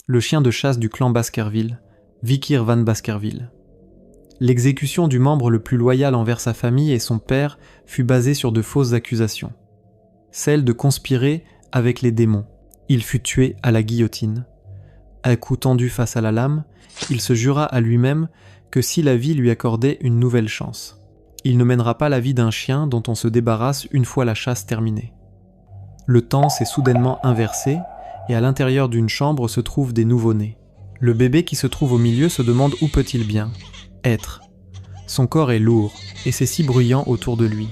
le chien de chasse du clan Baskerville, Vikir van Baskerville. L'exécution du membre le plus loyal envers sa famille et son père fut basée sur de fausses accusations. Celle de conspirer avec les démons. Il fut tué à la guillotine. À cou tendu face à la lame, il se jura à lui-même que si la vie lui accordait une nouvelle chance, il ne mènera pas la vie d'un chien dont on se débarrasse une fois la chasse terminée. Le temps s'est soudainement inversé et à l'intérieur d'une chambre se trouvent des nouveau-nés. Le bébé qui se trouve au milieu se demande où peut-il bien être. Son corps est lourd et c'est si bruyant autour de lui.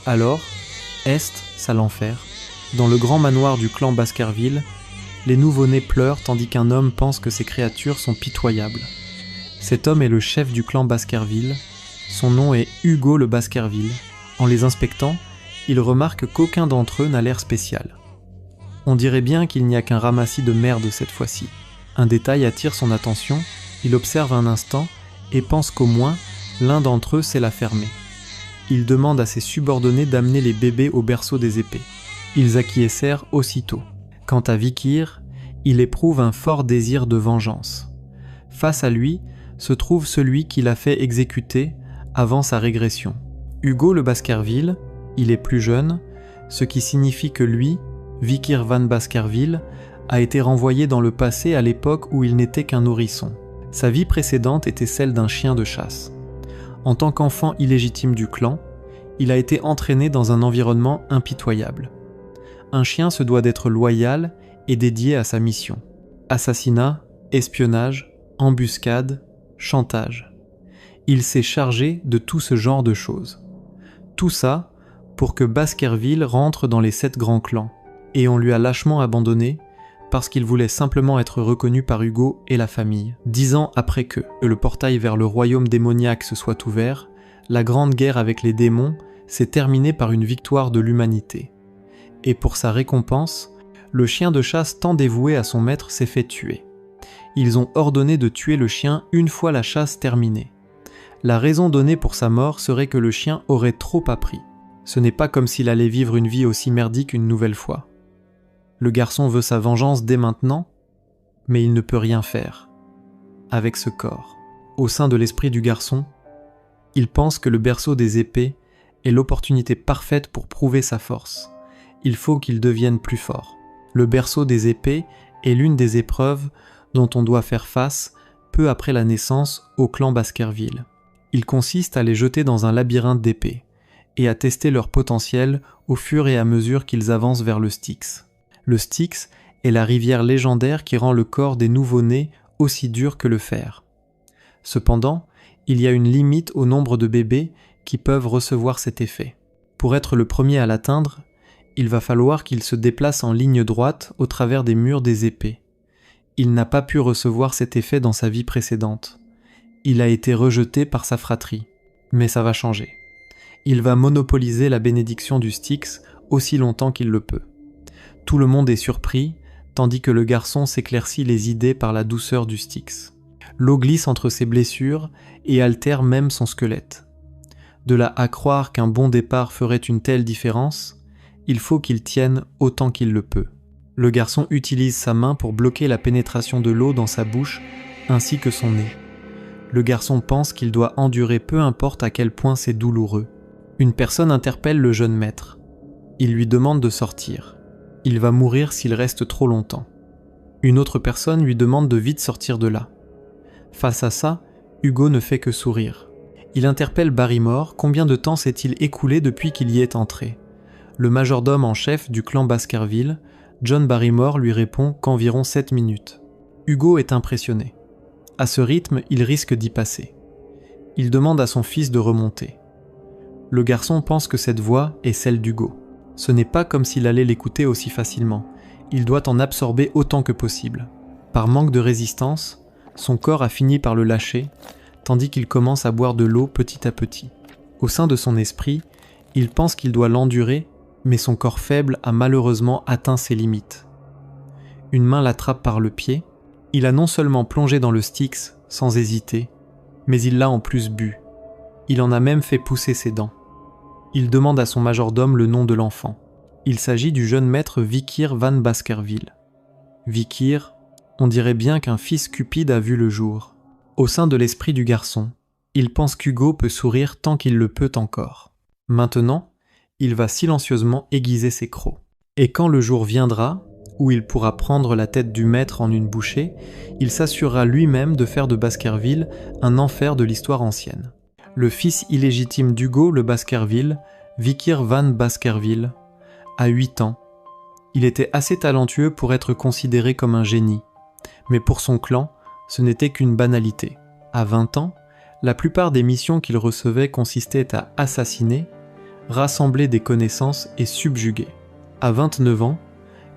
Alors, Est, ça l'enfer, dans le grand manoir du clan Baskerville, les nouveau-nés pleurent tandis qu'un homme pense que ces créatures sont pitoyables. Cet homme est le chef du clan Baskerville, son nom est Hugo le Baskerville. En les inspectant, il remarque qu'aucun d'entre eux n'a l'air spécial. On dirait bien qu'il n'y a qu'un ramassis de merde cette fois-ci. Un détail attire son attention, il observe un instant et pense qu'au moins l'un d'entre eux sait la fermer. Il demande à ses subordonnés d'amener les bébés au berceau des épées. Ils acquiescèrent aussitôt. Quant à Vikir, il éprouve un fort désir de vengeance. Face à lui se trouve celui qui l'a fait exécuter avant sa régression. Hugo le Baskerville, il est plus jeune, ce qui signifie que lui, Vikir van Baskerville, a été renvoyé dans le passé à l'époque où il n'était qu'un nourrisson. Sa vie précédente était celle d'un chien de chasse. En tant qu'enfant illégitime du clan, il a été entraîné dans un environnement impitoyable. Un chien se doit d'être loyal et dédié à sa mission. Assassinat, espionnage, embuscade, chantage. Il s'est chargé de tout ce genre de choses. Tout ça pour que Baskerville rentre dans les 7 grands clans, et on lui a lâchement abandonné parce qu'il voulait simplement être reconnu par Hugo et la famille. 10 ans après que le portail vers le royaume démoniaque se soit ouvert, la grande guerre avec les démons s'est terminée par une victoire de l'humanité. Et pour sa récompense, le chien de chasse tant dévoué à son maître s'est fait tuer. Ils ont ordonné de tuer le chien une fois la chasse terminée. La raison donnée pour sa mort serait que le chien aurait trop appris. Ce n'est pas comme s'il allait vivre une vie aussi merdique une nouvelle fois. Le garçon veut sa vengeance dès maintenant, mais il ne peut rien faire avec ce corps. Au sein de l'esprit du garçon, il pense que le berceau des épées est l'opportunité parfaite pour prouver sa force. Il faut qu'il devienne plus fort. Le berceau des épées est l'une des épreuves dont on doit faire face peu après la naissance au clan Baskerville. Il consiste à les jeter dans un labyrinthe d'épées et à tester leur potentiel au fur et à mesure qu'ils avancent vers le Styx. Le Styx est la rivière légendaire qui rend le corps des nouveau-nés aussi dur que le fer. Cependant, il y a une limite au nombre de bébés qui peuvent recevoir cet effet. Pour être le premier à l'atteindre, il va falloir qu'il se déplace en ligne droite au travers des murs des épées. Il n'a pas pu recevoir cet effet dans sa vie précédente. Il a été rejeté par sa fratrie. Mais ça va changer. Il va monopoliser la bénédiction du Styx aussi longtemps qu'il le peut. Tout le monde est surpris, tandis que le garçon s'éclaircit les idées par la douceur du Styx. L'eau glisse entre ses blessures et altère même son squelette. De là à croire qu'un bon départ ferait une telle différence, il faut qu'il tienne autant qu'il le peut. Le garçon utilise sa main pour bloquer la pénétration de l'eau dans sa bouche ainsi que son nez. Le garçon pense qu'il doit endurer peu importe à quel point c'est douloureux. Une personne interpelle le jeune maître. Il lui demande de sortir. Il va mourir s'il reste trop longtemps. Une autre personne lui demande de vite sortir de là. Face à ça, Hugo ne fait que sourire. Il interpelle Barrymore, combien de temps s'est-il écoulé depuis qu'il y est entré. Le majordome en chef du clan Baskerville, John Barrymore, lui répond qu'environ 7 minutes. Hugo est impressionné. À ce rythme, il risque d'y passer. Il demande à son fils de remonter. Le garçon pense que cette voix est celle d'Hugo. Ce n'est pas comme s'il allait l'écouter aussi facilement. Il doit en absorber autant que possible. Par manque de résistance, son corps a fini par le lâcher, tandis qu'il commence à boire de l'eau petit à petit. Au sein de son esprit, il pense qu'il doit l'endurer, mais son corps faible a malheureusement atteint ses limites. Une main l'attrape par le pied. Il a non seulement plongé dans le Styx sans hésiter, mais il l'a en plus bu. Il en a même fait pousser ses dents. Il demande à son majordome le nom de l'enfant. Il s'agit du jeune maître Vikir van Baskerville. Vikir, On dirait bien qu'un fils cupide a vu le jour. Au sein de l'esprit du garçon, il pense qu'Hugo peut sourire tant qu'il le peut encore. Maintenant, il va silencieusement aiguiser ses crocs. Et quand le jour viendra, où il pourra prendre la tête du maître en une bouchée, il s'assurera lui-même de faire de Baskerville un enfer de l'histoire ancienne. Le fils illégitime d'Hugo le Baskerville, Vikir van Baskerville, a 8 ans. Il était assez talentueux pour être considéré comme un génie, mais pour son clan, ce n'était qu'une banalité. À 20 ans, la plupart des missions qu'il recevait consistaient à assassiner, rassembler des connaissances et subjuguer. À 29 ans,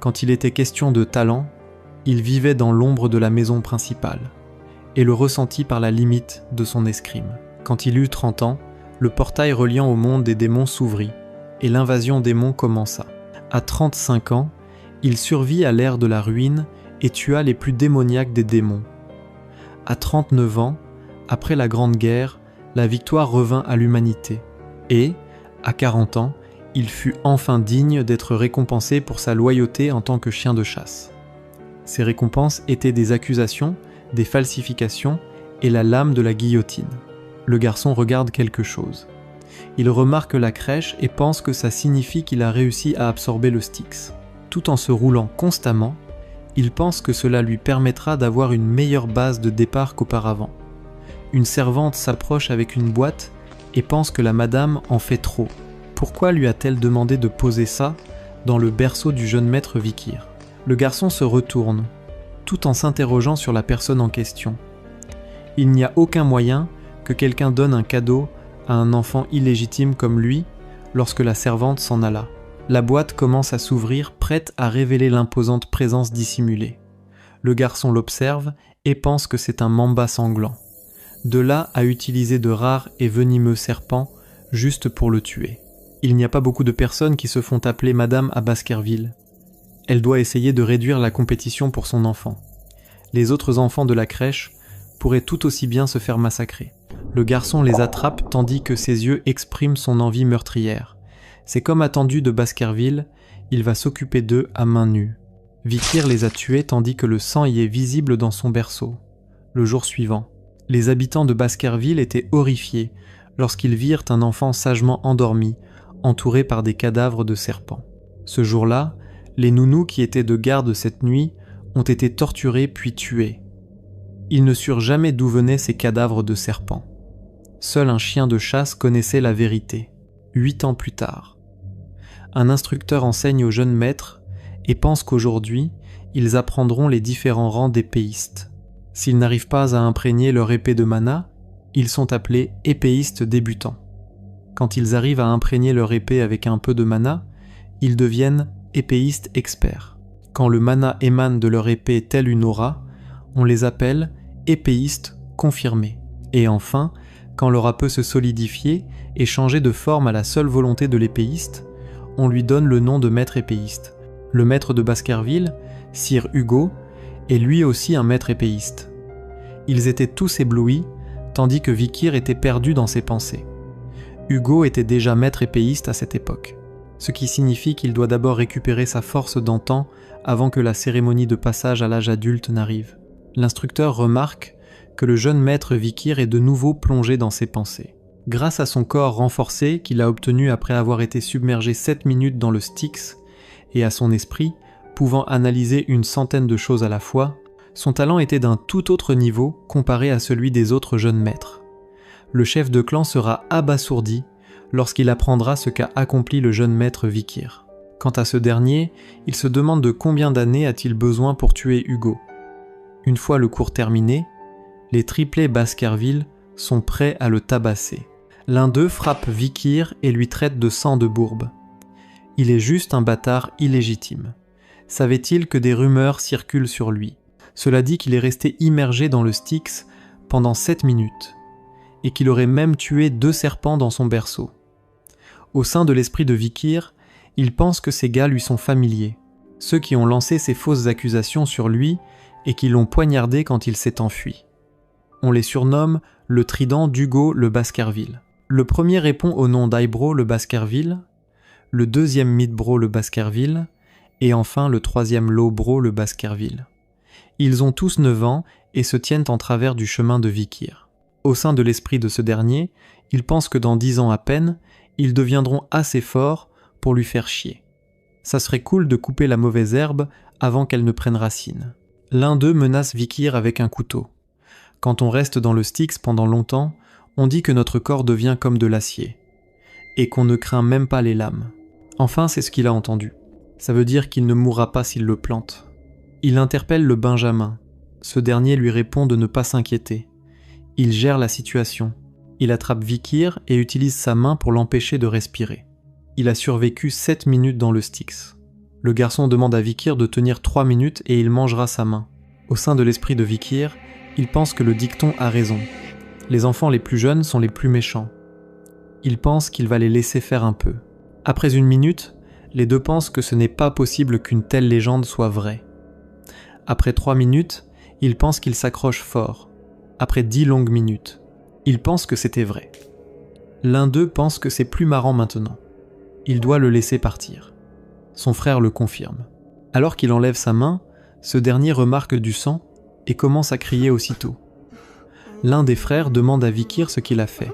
quand il était question de talent, il vivait dans l'ombre de la maison principale, et le ressentit par la limite de son escrime. Quand il eut 30 ans, le portail reliant au monde des démons s'ouvrit, et l'invasion démon commença. À 35 ans, il survit à l'ère de la ruine et tua les plus démoniaques des démons. À 39 ans, après la Grande Guerre, la victoire revint à l'humanité, et, à 40 ans, il fut enfin digne d'être récompensé pour sa loyauté en tant que chien de chasse. Ces récompenses étaient des accusations, des falsifications et la lame de la guillotine. Le garçon regarde quelque chose. Il remarque la crèche et pense que ça signifie qu'il a réussi à absorber le Styx. Tout en se roulant constamment, il pense que cela lui permettra d'avoir une meilleure base de départ qu'auparavant. Une servante s'approche avec une boîte et pense que la madame en fait trop. Pourquoi lui a-t-elle demandé de poser ça dans le berceau du jeune maître Vikir ? Le garçon se retourne, tout en s'interrogeant sur la personne en question. Il n'y a aucun moyen que quelqu'un donne un cadeau à un enfant illégitime comme lui lorsque la servante s'en alla. La boîte commence à s'ouvrir, prête à révéler l'imposante présence dissimulée. Le garçon l'observe et pense que c'est un mamba sanglant. De là à utiliser de rares et venimeux serpents juste pour le tuer. Il n'y a pas beaucoup de personnes qui se font appeler Madame à Baskerville. Elle doit essayer de réduire la compétition pour son enfant. Les autres enfants de la crèche pourraient tout aussi bien se faire massacrer. Le garçon les attrape tandis que ses yeux expriment son envie meurtrière. C'est comme attendu de Baskerville, il va s'occuper d'eux à main nue. Vikir les a tués tandis que le sang y est visible dans son berceau. Le jour suivant, les habitants de Baskerville étaient horrifiés lorsqu'ils virent un enfant sagement endormi, entouré par des cadavres de serpents. Ce jour-là, les nounous qui étaient de garde cette nuit ont été torturés puis tués. Ils ne surent jamais d'où venaient ces cadavres de serpents. Seul un chien de chasse connaissait la vérité, 8 ans plus tard. Un instructeur enseigne aux jeunes maîtres et pense qu'aujourd'hui, ils apprendront les différents rangs d'épéistes. S'ils n'arrivent pas à imprégner leur épée de mana, ils sont appelés épéistes débutants. Quand ils arrivent à imprégner leur épée avec un peu de mana, ils deviennent épéistes experts. Quand le mana émane de leur épée telle une aura, on les appelle épéistes confirmés. Et enfin, quand l'aura peut se solidifier et changer de forme à la seule volonté de l'épéiste, on lui donne le nom de maître épéiste. Le maître de Baskerville, Sir Hugo, est lui aussi un maître épéiste. Ils étaient tous éblouis, tandis que Vikir était perdu dans ses pensées. Hugo était déjà maître épéiste à cette époque, ce qui signifie qu'il doit d'abord récupérer sa force d'antan avant que la cérémonie de passage à l'âge adulte n'arrive. L'instructeur remarque que le jeune maître Vikir est de nouveau plongé dans ses pensées. Grâce à son corps renforcé qu'il a obtenu après avoir été submergé 7 minutes dans le Styx, et à son esprit, pouvant analyser une centaine de choses à la fois, son talent était d'un tout autre niveau comparé à celui des autres jeunes maîtres. Le chef de clan sera abasourdi lorsqu'il apprendra ce qu'a accompli le jeune maître Vikir. Quant à ce dernier, il se demande de combien d'années a-t-il besoin pour tuer Hugo. Une fois le cours terminé, les triplés Baskerville sont prêts à le tabasser. L'un d'eux frappe Vikir et lui traite de sang de bourbe. Il est juste un bâtard illégitime. Savait-il que des rumeurs circulent sur lui ? Cela dit qu'il est resté immergé dans le Styx pendant 7 minutes, et qu'il aurait même tué 2 serpents dans son berceau. Au sein de l'esprit de Vikir, il pense que ces gars lui sont familiers, ceux qui ont lancé ces fausses accusations sur lui et qui l'ont poignardé quand il s'est enfui. On les surnomme le trident d'Hugo le Baskerville. Le premier répond au nom d'Aibro le Baskerville, le deuxième Midbro le Baskerville, et enfin le troisième Lowbro le Baskerville. Ils ont tous 9 ans et se tiennent en travers du chemin de Vikir. Au sein de l'esprit de ce dernier, il pense que dans 10 ans à peine, ils deviendront assez forts pour lui faire chier. Ça serait cool de couper la mauvaise herbe avant qu'elle ne prenne racine. L'un d'eux menace Vikir avec un couteau. Quand on reste dans le Styx pendant longtemps, on dit que notre corps devient comme de l'acier, et qu'on ne craint même pas les lames. Enfin, c'est ce qu'il a entendu. Ça veut dire qu'il ne mourra pas s'il le plante. Il interpelle le Benjamin. Ce dernier lui répond de ne pas s'inquiéter. Il gère la situation. Il attrape Vikir et utilise sa main pour l'empêcher de respirer. Il a survécu 7 minutes dans le Styx. Le garçon demande à Vikir de tenir 3 minutes et il mangera sa main. Au sein de l'esprit de Vikir, il pense que le dicton a raison. Les enfants les plus jeunes sont les plus méchants. Il pense qu'il va les laisser faire un peu. Après 1 minute, les deux pensent que ce n'est pas possible qu'une telle légende soit vraie. Après 3 minutes, ils pensent qu'ils s'accrochent fort. Après 10 longues minutes, ils pensent que c'était vrai. L'un d'eux pense que c'est plus marrant maintenant. Il doit le laisser partir. Son frère le confirme. Alors qu'il enlève sa main, ce dernier remarque du sang et commence à crier aussitôt. L'un des frères demande à Vikir ce qu'il a fait.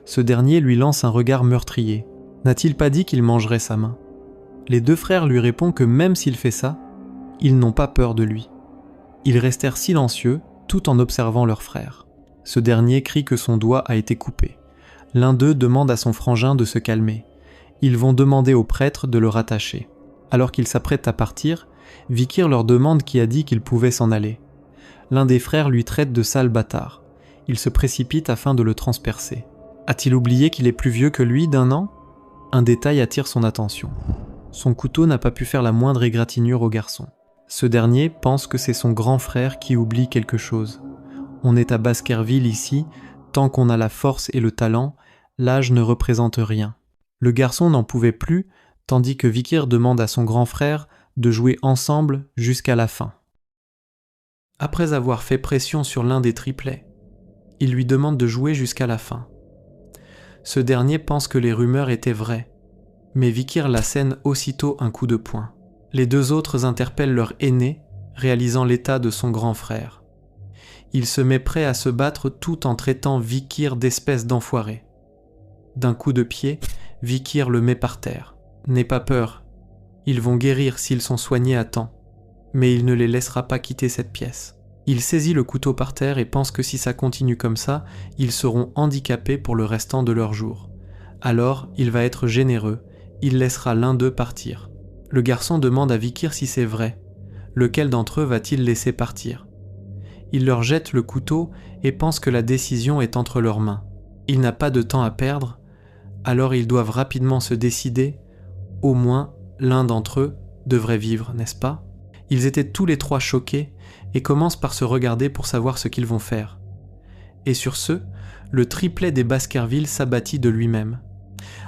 Ce dernier lui lance un regard meurtrier. N'a-t-il pas dit qu'il mangerait sa main ? Les 2 frères lui répondent que même s'il fait ça, ils n'ont pas peur de lui. Ils restèrent silencieux tout en observant leur frère. Ce dernier crie que son doigt a été coupé. L'un d'eux demande à son frangin de se calmer. Ils vont demander au prêtre de le rattacher. Alors qu'ils s'apprêtent à partir, Vikir leur demande qui a dit qu'ils pouvaient s'en aller. L'un des frères lui traite de sale bâtard. Il se précipite afin de le transpercer. A-t-il oublié qu'il est plus vieux que lui d'1 an ? Un détail attire son attention. Son couteau n'a pas pu faire la moindre égratignure au garçon. Ce dernier pense que c'est son grand frère qui oublie quelque chose. On est à Baskerville ici, tant qu'on a la force et le talent, l'âge ne représente rien. Le garçon n'en pouvait plus, tandis que Vikir demande à son grand frère de jouer ensemble jusqu'à la fin. Après avoir fait pression sur l'un des triplets, il lui demande de jouer jusqu'à la fin. Ce dernier pense que les rumeurs étaient vraies, mais Vikir l'assène aussitôt un coup de poing. Les 2 autres interpellent leur aîné, réalisant l'état de son grand frère. Il se met prêt à se battre tout en traitant Vikir d'espèce d'enfoiré. D'un coup de pied, Vikir le met par terre. N'aie pas peur, ils vont guérir s'ils sont soignés à temps, mais il ne les laissera pas quitter cette pièce. Il saisit le couteau par terre et pense que si ça continue comme ça, ils seront handicapés pour le restant de leur jour. Alors, il va être généreux, il laissera l'un d'eux partir. Le garçon demande à Vikir si c'est vrai. Lequel d'entre eux va-t-il laisser partir ? Il leur jette le couteau et pense que la décision est entre leurs mains. Il n'a pas de temps à perdre, alors ils doivent rapidement se décider. Au moins, l'un d'entre eux devrait vivre, n'est-ce pas ? Ils étaient tous les 3 choqués et commencent par se regarder pour savoir ce qu'ils vont faire. Et sur ce, le triplet des Baskerville s'abattit de lui-même.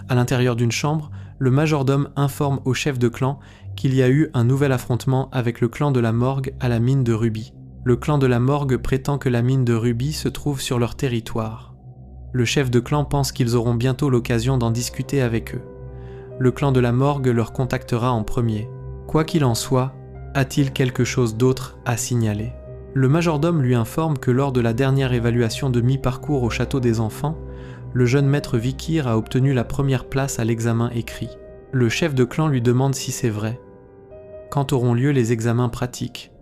À l'intérieur d'une chambre, le majordome informe au chef de clan qu'il y a eu un nouvel affrontement avec le clan de la Morgue à la mine de Ruby. Le clan de la Morgue prétend que la mine de Ruby se trouve sur leur territoire. Le chef de clan pense qu'ils auront bientôt l'occasion d'en discuter avec eux. Le clan de la Morgue leur contactera en premier. Quoi qu'il en soit, a-t-il quelque chose d'autre à signaler ? Le majordome lui informe que lors de la dernière évaluation de mi-parcours au château des enfants, le jeune maître Vikir a obtenu la première place à l'examen écrit. Le chef de clan lui demande si c'est vrai. Quand auront lieu les examens pratiques ?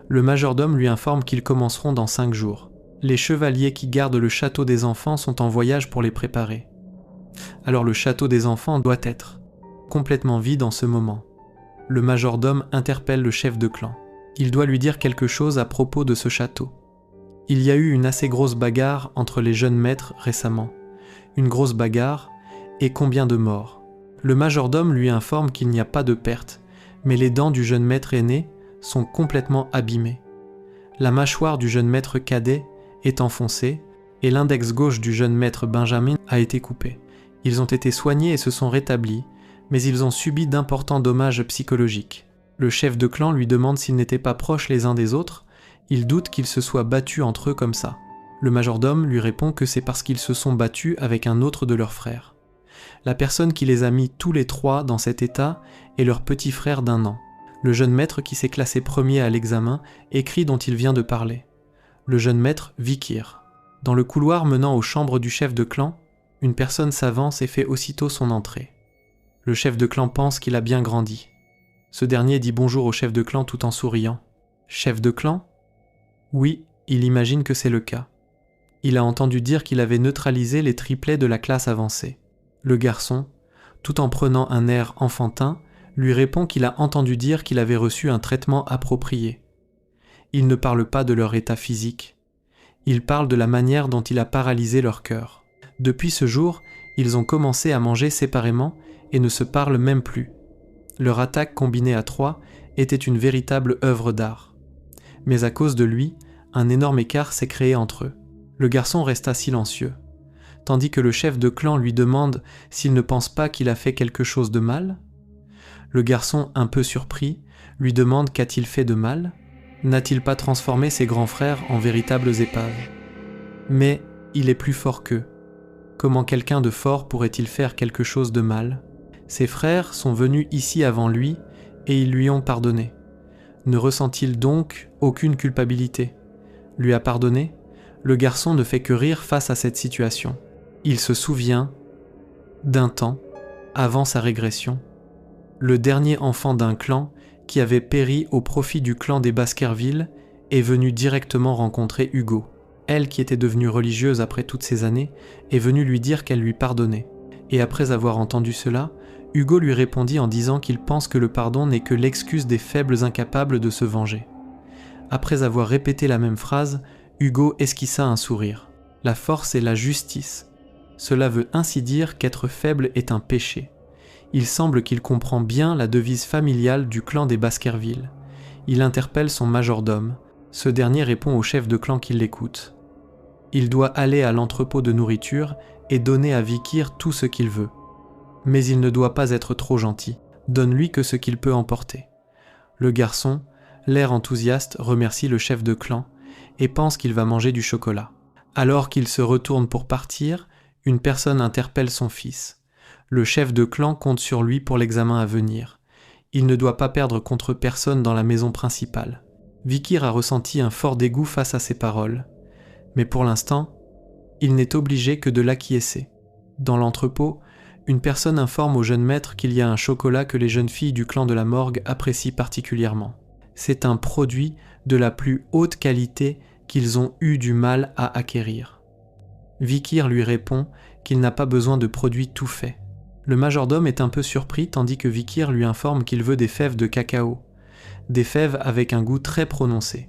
Le majordome lui informe qu'ils commenceront dans 5 jours. Les chevaliers qui gardent le château des enfants sont en voyage pour les préparer. Alors le château des enfants doit être complètement vide en ce moment. Le majordome interpelle le chef de clan. Il doit lui dire quelque chose à propos de ce château. Il y a eu une assez grosse bagarre entre les jeunes maîtres récemment. Une grosse bagarre, et combien de morts ? Le majordome lui informe qu'il n'y a pas de perte, mais les dents du jeune maître aîné sont complètement abîmées. La mâchoire du jeune maître cadet est enfoncée, et l'index gauche du jeune maître Benjamin a été coupé. Ils ont été soignés et se sont rétablis, mais ils ont subi d'importants dommages psychologiques. Le chef de clan lui demande s'ils n'étaient pas proches les uns des autres. Il doute qu'ils se soient battus entre eux comme ça. Le majordome lui répond que c'est parce qu'ils se sont battus avec un autre de leurs frères. La personne qui les a mis tous les 3 dans cet état est leur petit frère d'1 an. Le jeune maître qui s'est classé premier à l'examen écrit dont il vient de parler. Le jeune maître Vikir. Dans le couloir menant aux chambres du chef de clan, une personne s'avance et fait aussitôt son entrée. Le chef de clan pense qu'il a bien grandi. Ce dernier dit bonjour au chef de clan tout en souriant. Chef de clan ? Oui, il imagine que c'est le cas. Il a entendu dire qu'il avait neutralisé les triplets de la classe avancée. Le garçon, tout en prenant un air enfantin, lui répond qu'il a entendu dire qu'il avait reçu un traitement approprié. Il ne parle pas de leur état physique. Il parle de la manière dont il a paralysé leur cœur. Depuis ce jour, ils ont commencé à manger séparément et ne se parlent même plus. Leur attaque combinée à 3 était une véritable œuvre d'art. Mais à cause de lui, un énorme écart s'est créé entre eux. Le garçon resta silencieux, tandis que le chef de clan lui demande s'il ne pense pas qu'il a fait quelque chose de mal. Le garçon, un peu surpris, lui demande qu'a-t-il fait de mal ? N'a-t-il pas transformé ses grands frères en véritables épaves ? Mais il est plus fort qu'eux. Comment quelqu'un de fort pourrait-il faire quelque chose de mal ? Ses frères sont venus ici avant lui et ils lui ont pardonné. Ne ressent-il donc aucune culpabilité ? Lui a pardonné ? Le garçon ne fait que rire face à cette situation. Il se souvient d'un temps, avant sa régression, le dernier enfant d'un clan qui avait péri au profit du clan des Baskerville est venu directement rencontrer Hugo. Elle, qui était devenue religieuse après toutes ces années, est venue lui dire qu'elle lui pardonnait. Et après avoir entendu cela, Hugo lui répondit en disant qu'il pense que le pardon n'est que l'excuse des faibles incapables de se venger. Après avoir répété la même phrase, Hugo esquissa un sourire. La force est la justice. Cela veut ainsi dire qu'être faible est un péché. Il semble qu'il comprend bien la devise familiale du clan des Baskerville. Il interpelle son majordome. Ce dernier répond au chef de clan qui l'écoute. Il doit aller à l'entrepôt de nourriture et donner à Vikir tout ce qu'il veut. Mais il ne doit pas être trop gentil. Donne-lui que ce qu'il peut emporter. Le garçon, l'air enthousiaste, remercie le chef de clan et pense qu'il va manger du chocolat. Alors qu'il se retourne pour partir, une personne interpelle son fils. Le chef de clan compte sur lui pour l'examen à venir. Il ne doit pas perdre contre personne dans la maison principale. Vikir a ressenti un fort dégoût face à ces paroles. Mais pour l'instant, il n'est obligé que de l'acquiescer. Dans l'entrepôt, une personne informe au jeune maître qu'il y a un chocolat que les jeunes filles du clan de la morgue apprécient particulièrement. C'est un produit de la plus haute qualité qu'ils ont eu du mal à acquérir. Vikir lui répond qu'il n'a pas besoin de produits tout faits. Le majordome est un peu surpris tandis que Vikir lui informe qu'il veut des fèves de cacao, des fèves avec un goût très prononcé.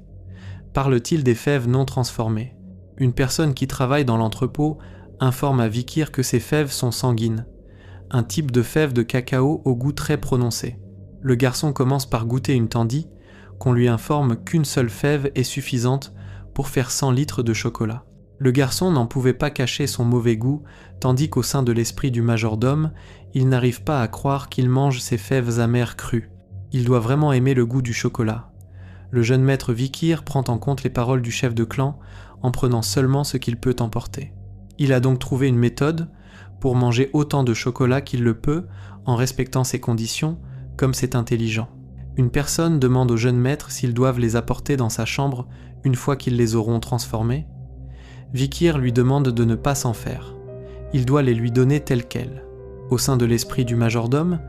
Parle-t-il des fèves non transformées ? Une personne qui travaille dans l'entrepôt informe à Vikir que ces fèves sont sanguines, un type de fèves de cacao au goût très prononcé. Le garçon commence par goûter une tandis qu'on lui informe qu'une seule fève est suffisante pour faire 100 litres de chocolat. Le garçon n'en pouvait pas cacher son mauvais goût, tandis qu'au sein de l'esprit du majordome, il n'arrive pas à croire qu'il mange ces fèves amères crues. Il doit vraiment aimer le goût du chocolat. Le jeune maître Vikir prend en compte les paroles du chef de clan en prenant seulement ce qu'il peut emporter. Il a donc trouvé une méthode pour manger autant de chocolat qu'il le peut en respectant ses conditions, comme c'est intelligent. Une personne demande au jeune maître s'ils doivent les apporter dans sa chambre une fois qu'ils les auront transformés. Vikir lui demande de ne pas s'en faire. Il doit les lui donner tels quels. Au sein de l'esprit du majordome,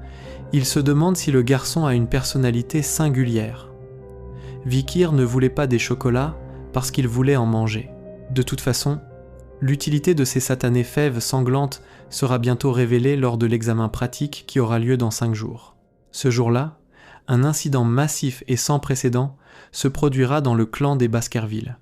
il se demande si le garçon a une personnalité singulière. Vikir ne voulait pas des chocolats parce qu'il voulait en manger. De toute façon, l'utilité de ces satanées fèves sanglantes sera bientôt révélée lors de l'examen pratique qui aura lieu dans 5 jours. Ce jour-là, un incident massif et sans précédent se produira dans le clan des Baskerville.